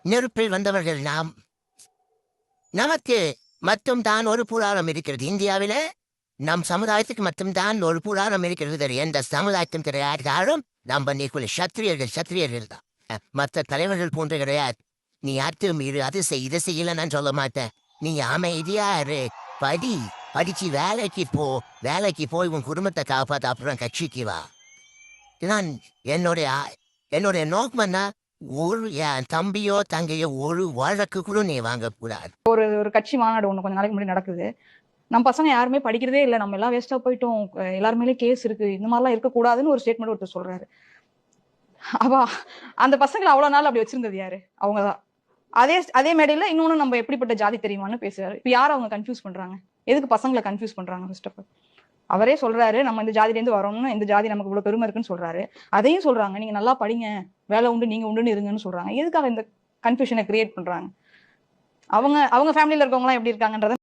நெருப்பில் வந்தவர்கள் நாம். நமக்கு மட்டும்தான் ஒரு புராணம் இருக்கிறது. இந்தியாவில நம் சமுதாயத்துக்கு மட்டும்தான் ஒரு புராணம் இருக்கிறது. வேறு எந்த சமுதாயத்தும் கிடையாது. யாரும் நம்ம நீக்குள்ள சத்திரியர்கள் தான். மற்ற தலைவர்கள் போன்ற கிடையாது. நீ அத்துமீறு, அது செய், இதை செய்யல நான் சொல்ல மாட்டேன். நீ அமைதியா இரு. படி. படிச்சு வேலைக்கு போய் உன் குடும்பத்தை காப்பாற்ற, அப்புறம் கட்சிக்கு வா. நான் என்னுடைய என்னுடைய நோக்கம் என்ன, ஒரு என் தம்பியோ தங்கையோ ஒரு வழக்கு கூட நீ வாங்கக்கூடாது. ஒரு கட்சி மாநாடு ஒண்ணு கொஞ்ச நாளைக்கு முன்னாடி நடக்குது. நம்ம பசங்க யாருமே படிக்கிறதே இல்லை, நம்ம எல்லாம் வேஸ்டா போயிட்டோம், எல்லாருமே கேஸ் இருக்கு, இந்த மாதிரிலாம் இருக்கக்கூடாதுன்னு ஒரு ஸ்டேட்மெண்ட் ஒருத்தர் சொல்றாரு. அப்ப அந்த பசங்களை அவ்வளவு நாள் அப்படி வச்சிருந்தது யாரு? அவங்கதான். அதே மேடையில இன்னொன்னு நம்ம எப்படிப்பட்ட ஜாதி தெரியுமான்னு பேசுறாரு. இப்ப யாரும் அவங்க கன்ஃபியூஸ் பண்றாங்க? எதுக்கு பசங்களை கன்ஃபியூஸ் பண்றாங்க? ஃபர்ஸ்ட் ஆஃப் ஆல் அவரே சொல்றாரு, நம்ம இந்த ஜாதில இருந்து வரோம்னு, இந்த ஜாதி நமக்கு இவ்வளவு பெருமை இருக்குன்னு சொல்றாரு. அதையும் சொல்றாங்க, நீங்க நல்லா படிங்க, வேலை உண்டு, நீங்க உண்டுன்னு இருங்கன்னு சொல்றாங்க. எதுக்காக இந்த கன்ஃபியூஷனை கிரியேட் பண்றாங்க? அவங்க ஃபேமிலியில இருக்கவங்க எல்லாம் எப்படி இருக்காங்கன்றத